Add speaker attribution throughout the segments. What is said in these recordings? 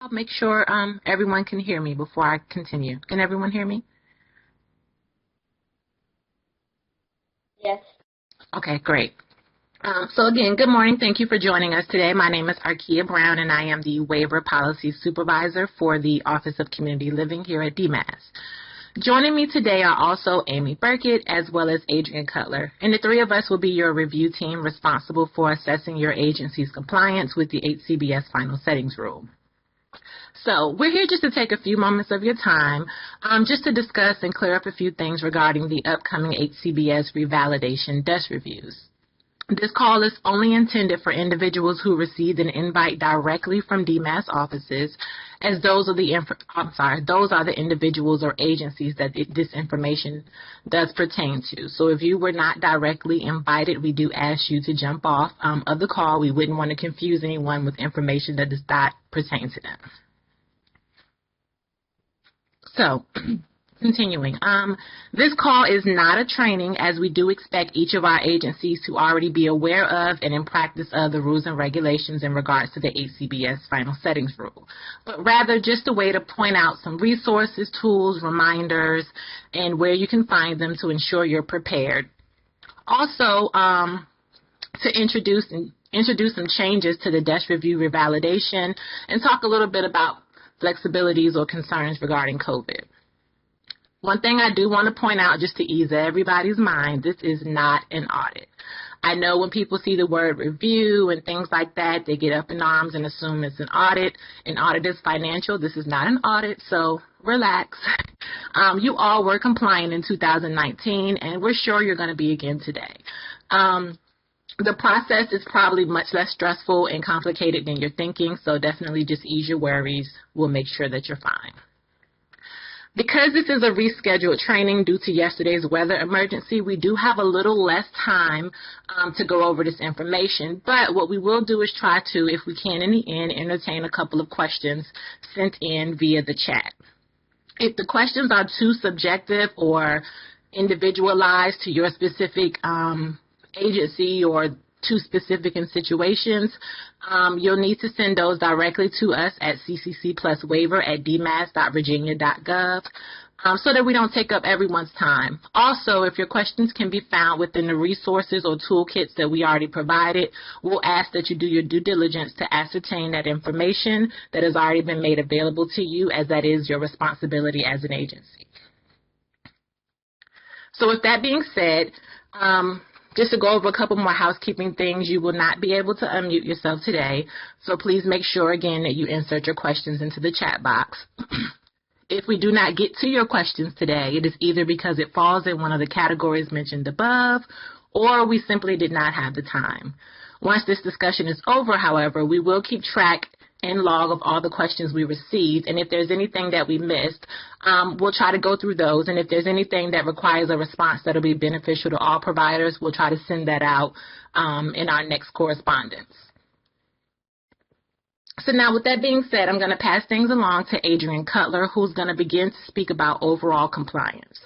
Speaker 1: I'll make sure everyone can hear me before I continue. Can everyone hear me?
Speaker 2: Yes.
Speaker 1: Okay, great. So again, good morning. Thank you for joining us today. My name is Arkia Brown, and I am the Waiver Policy Supervisor for the Office of Community Living here at DMAS. Joining me today are also Amy Burkett as well as Adrian Cutler, and the three of us will be your review team responsible for assessing your agency's compliance with the HCBS Final Settings Rule. So we're here just to take a few moments of your time just to discuss and clear up a few things regarding the upcoming HCBS revalidation desk reviews. This call is only intended for individuals who received an invite directly from DMAS offices, as those are the individuals or agencies that this information does pertain to. So if you were not directly invited, we do ask you to jump off of the call. We wouldn't want to confuse anyone with information that does not pertain to them. So, continuing, this call is not a training, as we do expect each of our agencies to already be aware of and in practice of the rules and regulations in regards to the HCBS Final Settings Rule, but rather just a way to point out some resources, tools, reminders, and where you can find them to ensure you're prepared. Also, to introduce some changes to the desk review revalidation and talk a little bit about flexibilities or concerns regarding COVID. One thing I do want to point out, just to ease everybody's mind, this is not an audit. I know when people see the word review and things like that, they get up in arms and assume it's an audit. An audit is financial. This is not an audit, so relax. You all were compliant in 2019, and we're sure you're going to be again today. The process is probably much less stressful and complicated than you're thinking, so definitely just ease your worries. We'll make sure that you're fine. Because this is a rescheduled training due to yesterday's weather emergency, we do have a little less time to go over this information, but what we will do is try to, if we can in the end, entertain a couple of questions sent in via the chat. If the questions are too subjective or individualized to your specific agency or too specific in situations, you'll need to send those directly to us at cccpluswaiver@dmas.virginia.gov so that we don't take up everyone's time. Also, if your questions can be found within the resources or toolkits that we already provided, we'll ask that you do your due diligence to ascertain that information that has already been made available to you, as that is your responsibility as an agency. So with that being said, just to go over a couple more housekeeping things, you will not be able to unmute yourself today, so please make sure again that you insert your questions into the chat box. If we do not get to your questions today, it is either because it falls in one of the categories mentioned above, or we simply did not have the time. Once this discussion is over, however, we will keep track and log of all the questions we received, and if there's anything that we missed, we'll try to go through those, and if there's anything that requires a response that will be beneficial to all providers, we'll try to send that out in our next correspondence. So now, with that being said, I'm going to pass things along to Adrian Cutler, who's going to begin to speak about overall compliance.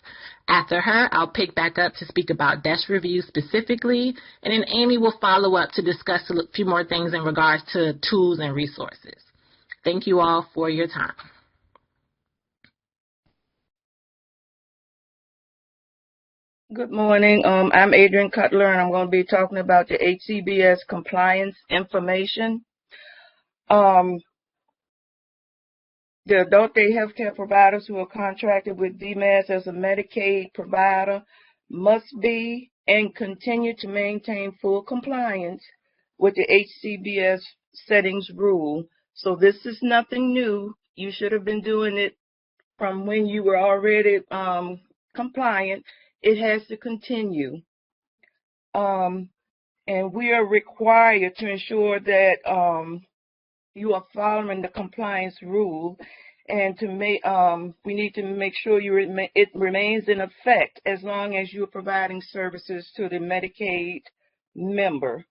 Speaker 1: After her, I'll pick back up to speak about desk review specifically, and then Amy will follow up to discuss a few more things in regards to tools and resources. Thank you all for your time.
Speaker 3: Good morning. I'm Adrian Cutler, and I'm going to be talking about the HCBS compliance information. The adult day healthcare providers who are contracted with DMAS as a Medicaid provider must be and continue to maintain full compliance with the HCBS settings rule. So this is nothing new. You should have been doing it from when you were already compliant. It has to continue. And we are required to ensure that you are following the compliance rule, and to make we need to make sure it remains in effect as long as you're providing services to the Medicaid member.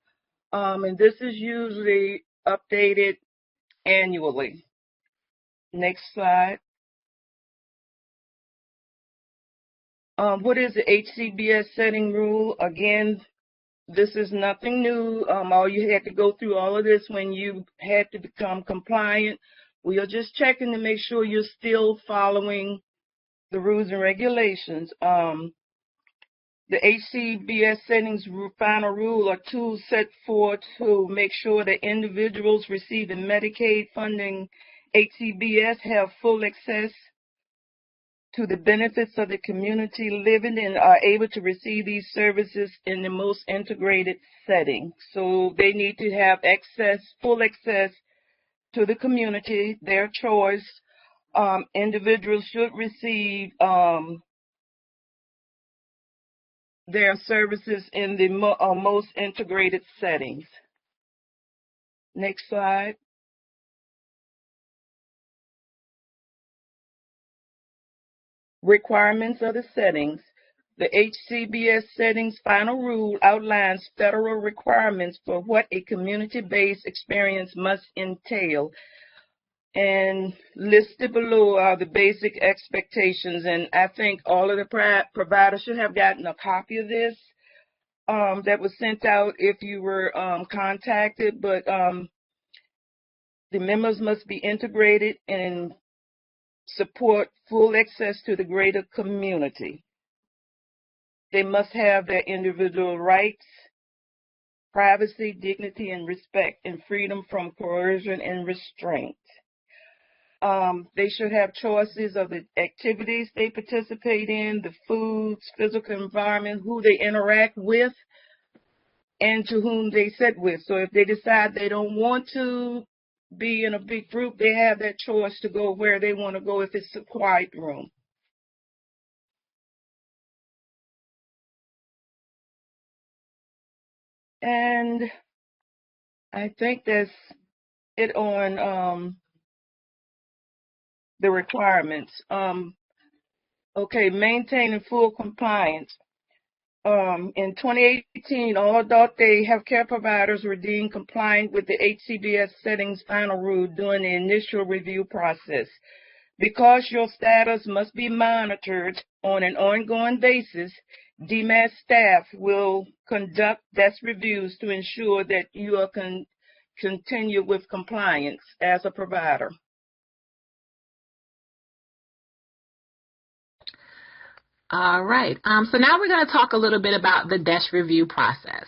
Speaker 3: And this is usually updated annually. Next slide. What is the HCBS setting rule? Again, this is nothing new. All you had to go through all of this when you had to become compliant We are just checking to make sure you're still following the rules and regulations. The HCBS settings final rule are tools set forth to make sure that individuals receiving Medicaid funding HCBS have full access to the benefits of the community living and are able to receive these services in the most integrated setting. So they need to have full access to the community, their choice. Individuals should receive their services in the most integrated settings. Next slide. Requirements of the settings. The HCBS settings final rule outlines federal requirements for what a community-based experience must entail. And listed below are the basic expectations. And I think all of the providers should have gotten a copy of this that was sent out if you were contacted. But the members must be integrated and support full access to the greater community. They must have their individual rights, privacy, dignity, and respect, and freedom from coercion and restraint. They should have choices of the activities they participate in, the foods, physical environment, who they interact with, and to whom they sit with. So if they decide they don't want to be in a big group, they have that choice to go where they want to go if it's a quiet room. And I think that's it on the requirements. Okay, maintaining full compliance. In 2018, all adult day healthcare providers were deemed compliant with the HCBS settings final rule during the initial review process. Because your status must be monitored on an ongoing basis, DMAS staff will conduct desk reviews to ensure that you are continue with compliance as a provider.
Speaker 1: All right. So now we're going to talk a little bit about the desk review process.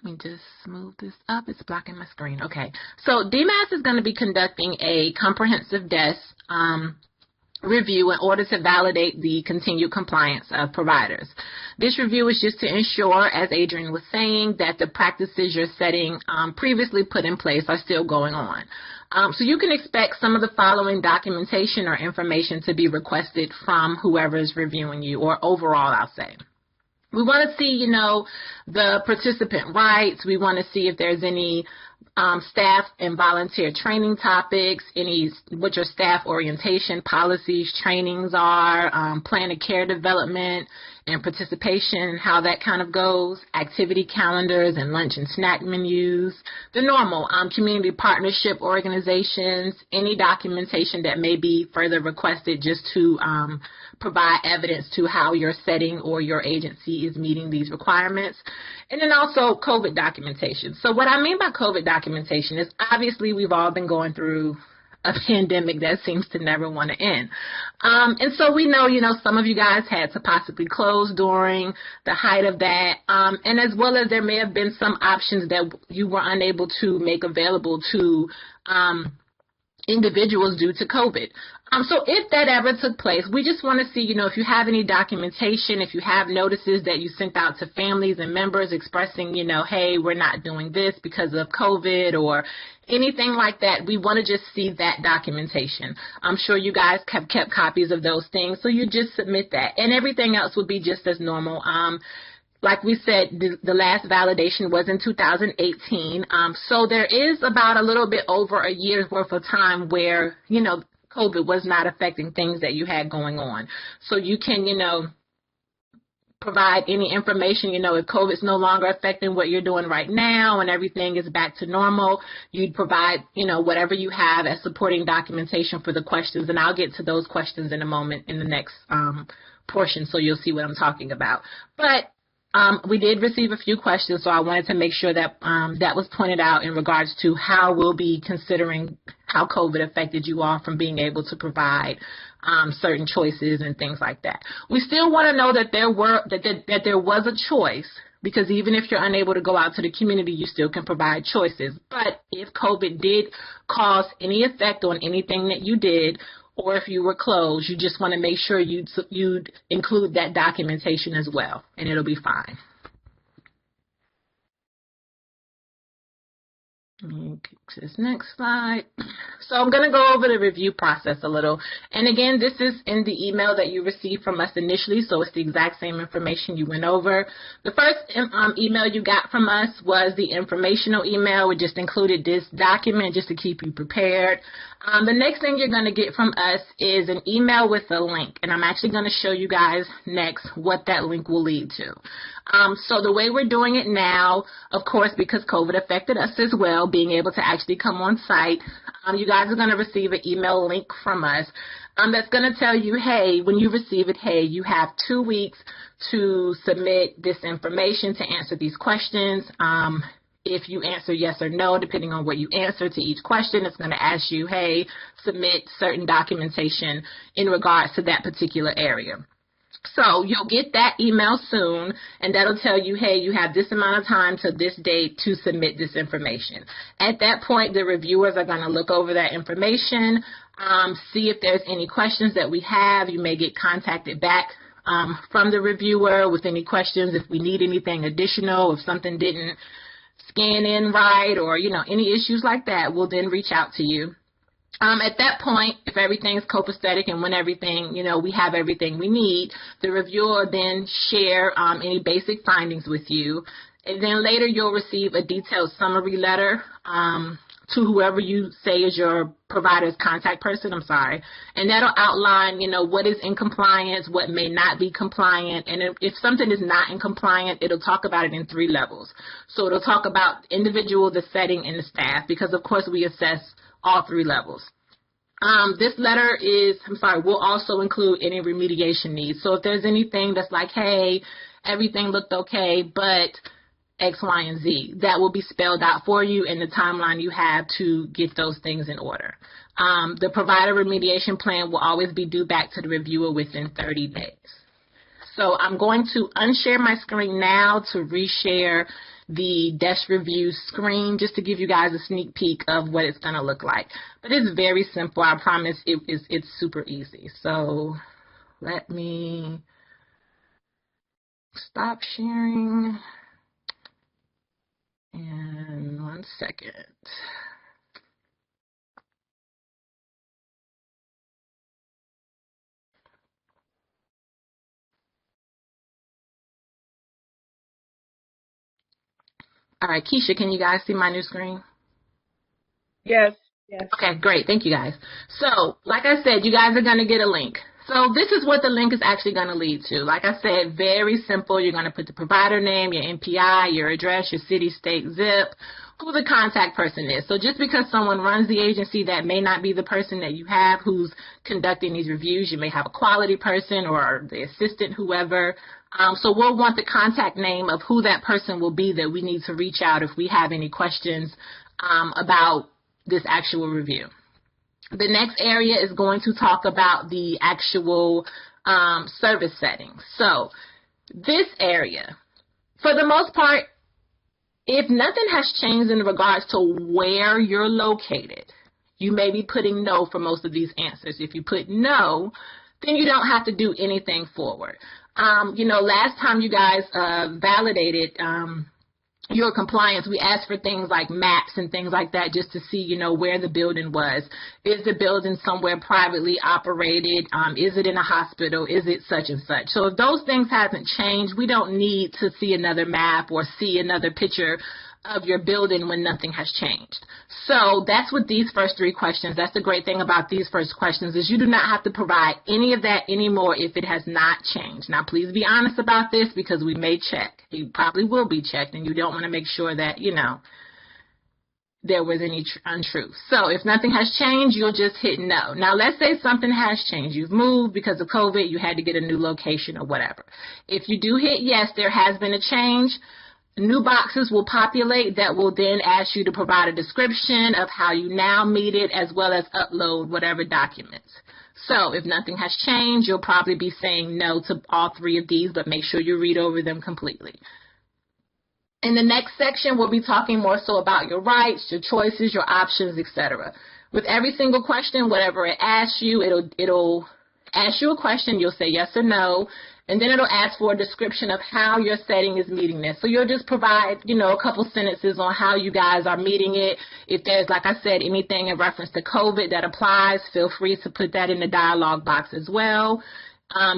Speaker 1: Let me just move this up. It's blocking my screen. Okay. So DMAS is going to be conducting a comprehensive desk review in order to validate the continued compliance of providers. This review is just to ensure, as Adrian was saying, that the practices you're setting previously put in place are still going on. So you can expect some of the following documentation or information to be requested from whoever is reviewing you, or overall, I'll say. We want to see, the participant rights. We want to see if there's any staff and volunteer training topics, what your staff orientation policies, trainings are, plan of care development and participation, how that kind of goes, activity calendars and lunch and snack menus, the normal community partnership organizations, any documentation that may be further requested just to provide evidence to how your setting or your agency is meeting these requirements. And then also COVID documentation. So what I mean by COVID documentation is obviously we've all been going through a pandemic that seems to never want to end. And so we know, some of you guys had to possibly close during the height of that. And as well as there may have been some options that you were unable to make available to individuals due to COVID. So if that ever took place, we just want to see, if you have any documentation, if you have notices that you sent out to families and members expressing, hey, we're not doing this because of COVID or anything like that, we want to just see that documentation. I'm sure you guys have kept copies of those things, so you just submit that. And everything else would be just as normal. Like we said, the last validation was in 2018. So there is about a little bit over a year's worth of time where, COVID was not affecting things that you had going on. So you can, provide any information, if COVID's no longer affecting what you're doing right now and everything is back to normal, you'd provide, whatever you have as supporting documentation for the questions. And I'll get to those questions in a moment in the next portion, so you'll see what I'm talking about. But We did receive a few questions, so I wanted to make sure that that was pointed out in regards to how we'll be considering how COVID affected you all from being able to provide certain choices and things like that. We still want to know that there was a choice, because even if you're unable to go out to the community, you still can provide choices. But if COVID did cause any effect on anything that you did, or if you were closed, you just want to make sure you'd include that documentation as well, and it'll be fine. Okay, to this next slide. So I'm going to go over the review process a little. And again, this is in the email that you received from us initially, so it's the exact same information you went over. The first email you got from us was the informational email. We just included this document just to keep you prepared. The next thing you're going to get from us is an email with a link, and I'm actually going to show you guys next what that link will lead to. So the way we're doing it now, of course, because COVID affected us as well, being able to actually come on site, you guys are going to receive an email link from us that's going to tell you, hey, when you receive it, hey, you have 2 weeks to submit this information to answer these questions. If you answer yes or no, depending on what you answer to each question, it's going to ask you, hey, submit certain documentation in regards to that particular area. So you'll get that email soon, and that'll tell you, hey, you have this amount of time to this date to submit this information. At that point, the reviewers are going to look over that information, see if there's any questions that we have. You may get contacted back from the reviewer with any questions if we need anything additional, if something didn't scan in right, or, you know, any issues like that, we'll then reach out to you. At that point, if everything's copacetic and when everything, you know, we have everything we need, the reviewer will then share any basic findings with you. And then later you'll receive a detailed summary letter to whoever you say is your provider's contact person, and that'll outline, you know, what is in compliance, what may not be compliant, and if something is not in compliance, it'll talk about it in 3 levels. So it'll talk about individual, the setting, and the staff, because of course we assess all 3 levels. This letter will also include any remediation needs. So if there's anything that's like, hey, everything looked okay, but X, Y, and Z, that will be spelled out for you in the timeline you have to get those things in order. The provider remediation plan will always be due back to the reviewer within 30 days. So I'm going to unshare my screen now to reshare the desk review screen just to give you guys a sneak peek of what it's going to look like. But it's very simple. I promise it's super easy. So let me stop sharing. And 1 second. All right, Keisha, can you guys see my new screen?
Speaker 3: Yes. Yes.
Speaker 1: Okay, great. Thank you, guys. So, like I said, you guys are going to get a link. So this is what the link is actually going to lead to. Like I said, very simple. You're going to put the provider name, your NPI, your address, your city, state, zip, who the contact person is. So just because someone runs the agency, that may not be the person that you have who's conducting these reviews. You may have a quality person or the assistant, whoever. So we'll want the contact name of who that person will be that we need to reach out if we have any questions about this actual review. The next area is going to talk about the actual service settings. So this area, for the most part, if nothing has changed in regards to where you're located, you may be putting no for most of these answers. If you put no, then you don't have to do anything forward. You know, last time you guys validated your compliance, we asked for things like maps and things like that just to see, you know, where the building was. Is the building somewhere privately operated? Is it in a hospital? Is it such and such? So if those things haven't changed, we don't need to see another map or see another picture of your building when nothing has changed. So that's what these first 3 questions, that's the great thing about these first questions, is you do not have to provide any of that anymore if it has not changed. Now, please be honest about this because we may check. You probably will be checked, and you don't want to make sure that, you know, there was any untruth. So if nothing has changed, you'll just hit no. Now, let's say something has changed. You've moved because of COVID. You had to get a new location or whatever. If you do hit yes, there has been a change, new boxes will populate that will then ask you to provide a description of how you now meet it, as well as upload whatever documents. So if nothing has changed, you'll probably be saying no to all three of these, but make sure you read over them completely. In the next section, we'll be talking more so about your rights, your choices, your options, etc. With every single question, whatever it asks you, it'll ask you a question. You'll say yes or no, and then it'll ask for a description of how your setting is meeting this. So you'll just provide, a couple sentences on how you guys are meeting it. If there's, like I said, anything in reference to COVID that applies, feel free to put that in the dialog box as well.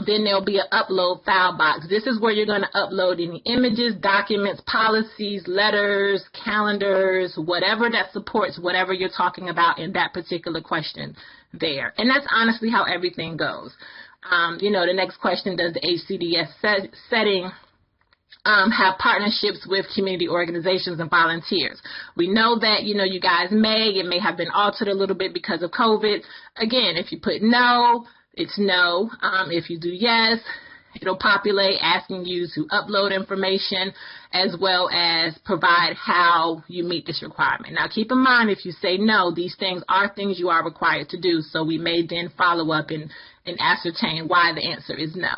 Speaker 1: Then there'll be an upload file box. This is where you're going to upload any images, documents, policies, letters, calendars, whatever that supports whatever you're talking about in that particular question there. And that's honestly how everything goes. The next question, does the HCBS setting have partnerships with community organizations and volunteers? We know that, you guys it may have been altered a little bit because of COVID. Again, if you put no, it's no. If you do yes, it'll populate asking you to upload information as well as provide how you meet this requirement. Now, keep in mind, if you say no, these things are things you are required to do. So we may then follow up and ascertain why the answer is no.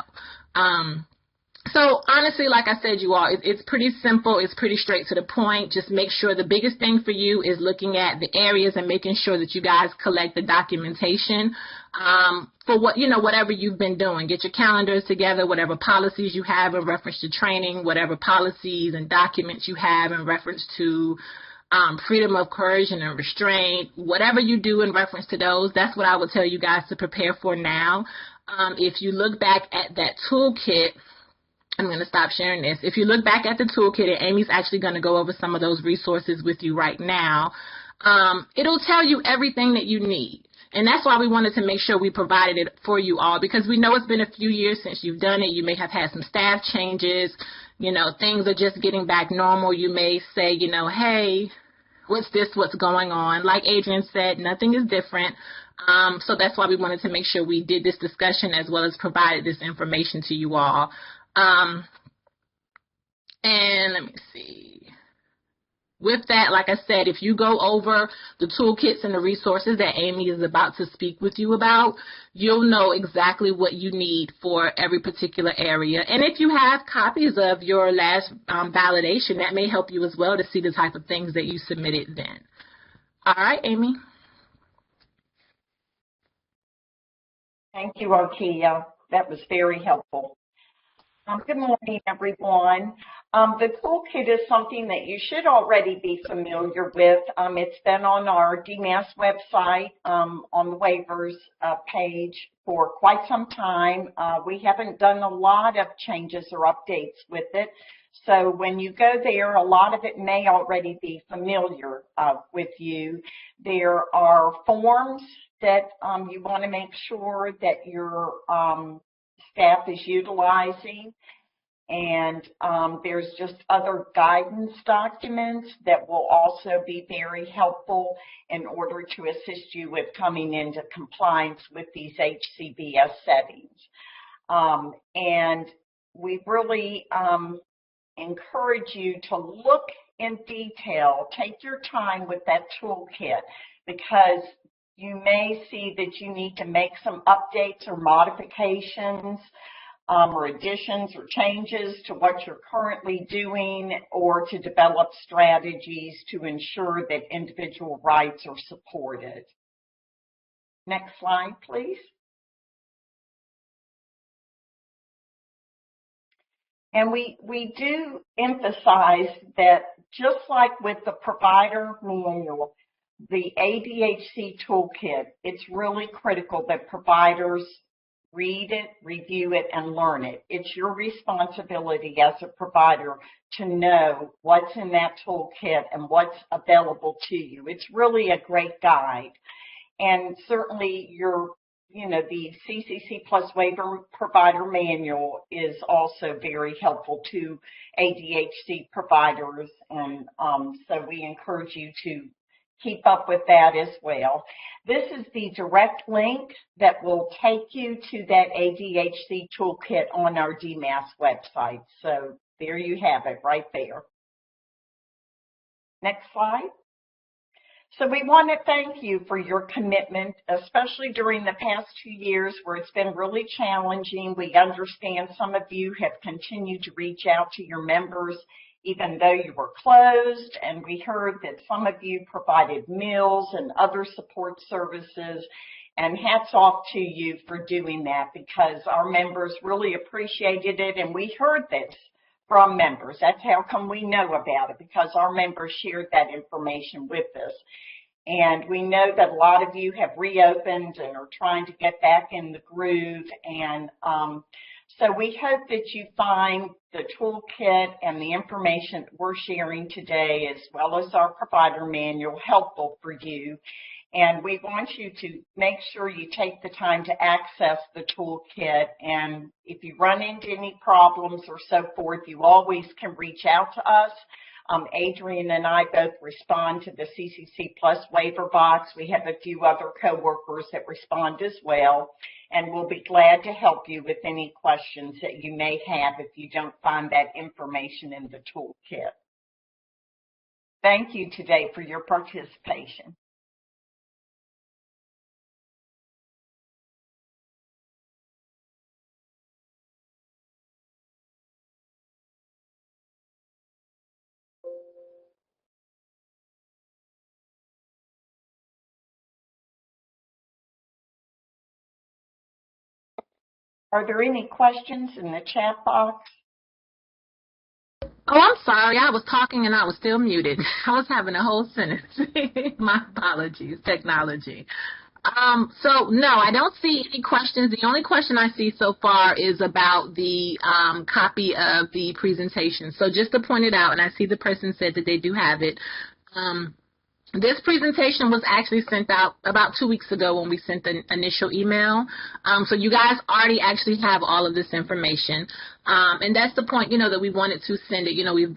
Speaker 1: So honestly, like I said, you all, it's pretty simple. It's pretty straight to the point. Just make sure the biggest thing for you is looking at the areas and making sure that you guys collect the documentation for whatever you've been doing. Get your calendars together, whatever policies you have in reference to training, whatever policies and documents you have in reference to freedom of coercion and restraint, whatever you do in reference to those, that's what I would tell you guys to prepare for now. If you look back at that toolkit, I'm going to stop sharing this. If you look back at the toolkit, and Amy's actually going to go over some of those resources with you right now, it'll tell you everything that you need. And that's why we wanted to make sure we provided it for you all, because we know it's been a few years since you've done it. You may have had some staff changes. Things are just getting back normal. You may say, hey, what's this? What's going on? Like Adrian said, nothing is different. So that's why we wanted to make sure we did this discussion as well as provided this information to you all. And let me see. With that, like I said, if you go over the toolkits and the resources that Amy is about to speak with you about, you'll know exactly what you need for every particular area. And if you have copies of your last validation, that may help you as well to see the type of things that you submitted then. All right, Amy.
Speaker 4: Thank you, Arkia. That was very helpful. Good morning, everyone. The toolkit is something that you should already be familiar with. It's been on our DMAS website on the waivers page for quite some time. We haven't done a lot of changes or updates with it. So when you go there, a lot of it may already be familiar with you. There are forms that you want to make sure that your staff is utilizing. And there's just other guidance documents that will also be very helpful in order to assist you with coming into compliance with these HCBS settings. And we really encourage you to look in detail, take your time with that toolkit, because you may see that you need to make some updates or modifications or additions or changes to what you're currently doing, or to develop strategies to ensure that individual rights are supported. Next slide, please. And we do emphasize that just like with the provider manual, the ADHC toolkit, it's really critical that providers read it, review it, and learn it. It's your responsibility as a provider to know what's in that toolkit and what's available to you. It's really a great guide. And certainly the CCC Plus Waiver Provider Manual is also very helpful to ADHC providers. And so we encourage you to keep up with that as well. This is the direct link that will take you to that ADHC toolkit on our DMAS website. So there you have it right there. Next slide. So we want to thank you for your commitment, especially during the past 2 years where it's been really challenging. We understand some of you have continued to reach out to your members even though you were closed, and we heard that some of you provided meals and other support services, and hats off to you for doing that because our members really appreciated it, and we heard this from members. That's how come we know about it, because our members shared that information with us. And we know that a lot of you have reopened and are trying to get back in the groove. And so we hope that you find the toolkit and the information that we're sharing today, as well as our provider manual, helpful for you. And we want you to make sure you take the time to access the toolkit. And if you run into any problems or so forth, you always can reach out to us. Adrian and I both respond to the CCC Plus waiver box. We have a few other coworkers that respond as well, and we'll be glad to help you with any questions that you may have if you don't find that information in the toolkit. Thank you today for your participation. Are there any questions in the chat box?
Speaker 1: Oh, I'm sorry. I was talking and I was still muted. I was having a whole sentence. My apologies, technology. So, no, I don't see any questions. The only question I see so far is about the copy of the presentation. So just to point it out, and I see the person said that they do have it. This presentation was actually sent out about 2 weeks ago when we sent the initial email. So you guys already actually have all of this information. And that's the point, that we wanted to send it.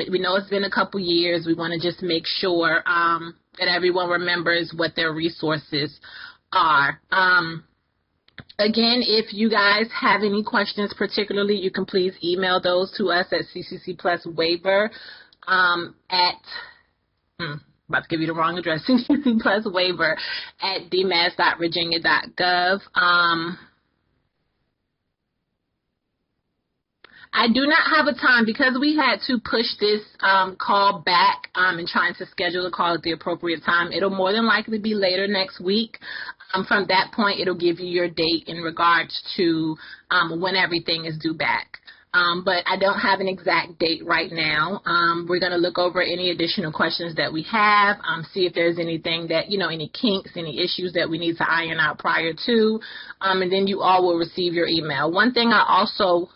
Speaker 1: We know it's been a couple years. We want to just make sure that everyone remembers what their resources are. Again, if you guys have any questions particularly, you can please email those to us at cccpluswaiver about to give you the wrong address, cccpluswaiver at dmas.virginia.gov. I do not have a time because we had to push this call back and trying to schedule a call at the appropriate time. It'll more than likely be later next week. From that point, it'll give you your date in regards to when everything is due back. But I don't have an exact date right now. We're going to look over any additional questions that we have, see if there's anything that, any kinks, any issues that we need to iron out prior to, and then you all will receive your email. One thing I also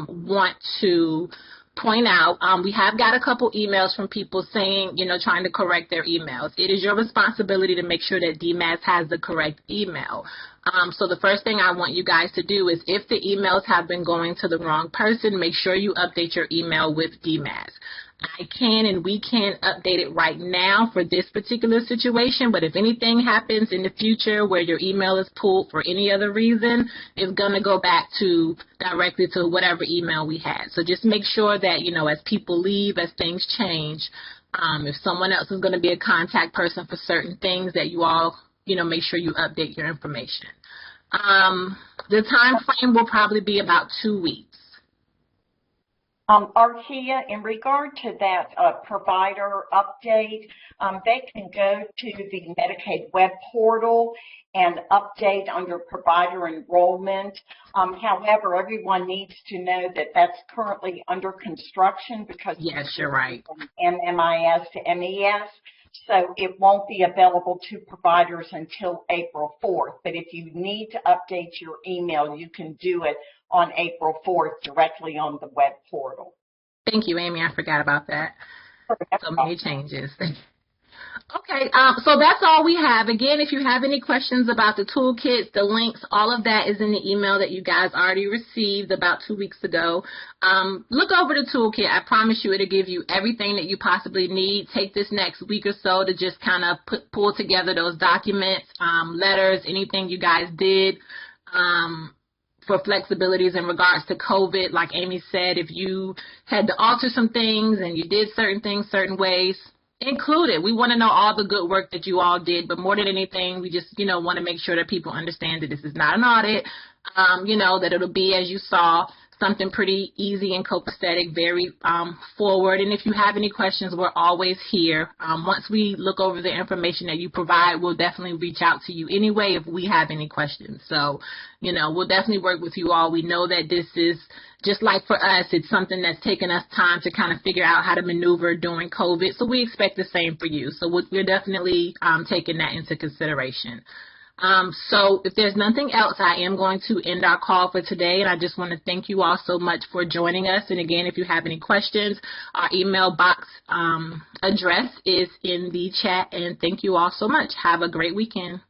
Speaker 1: want to point out, we have got a couple emails from people saying, trying to correct their emails. It is your responsibility to make sure that DMAS has the correct email. So the first thing I want you guys to do is if the emails have been going to the wrong person, make sure you update your email with DMAS. I can and we can't update it right now for this particular situation, but if anything happens in the future where your email is pulled for any other reason, it's going to go back to directly to whatever email we had. So just make sure that, as people leave, as things change, if someone else is going to be a contact person for certain things, that you all, make sure you update your information. The time frame will probably be about 2 weeks.
Speaker 4: Arkia, in regard to that provider update, they can go to the Medicaid web portal and update under provider enrollment. However, everyone needs to know that that's currently under construction because
Speaker 1: yes, you're right.
Speaker 4: From MMIS to MES. So it won't be available to providers until April 4th. But if you need to update your email, you can do it on April 4th directly on the web portal.
Speaker 1: Thank you, Amy. I forgot about that. So many changes. Okay, so that's all we have. Again, if you have any questions about the toolkits, the links, all of that is in the email that you guys already received about 2 weeks ago. Look over the toolkit. I promise you it'll give you everything that you possibly need. Take this next week or so to just kind of pull together those documents, letters, anything you guys did. For flexibilities in regards to COVID, like Amy said, if you had to alter some things and you did certain things certain ways, include it. We want to know all the good work that you all did, but more than anything, we just, want to make sure that people understand that this is not an audit, that it'll be, as you saw, something pretty easy and copacetic, very forward. And if you have any questions, we're always here. Once we look over the information that you provide, we'll definitely reach out to you anyway if we have any questions. So, we'll definitely work with you all. We know that this is, just like for us, it's something that's taken us time to kind of figure out how to maneuver during COVID. So we expect the same for you. So we're definitely taking that into consideration. So if there's nothing else, I am going to end our call for today, and I just want to thank you all so much for joining us. And again, if you have any questions, our email box address is in the chat, and thank you all so much. Have a great weekend.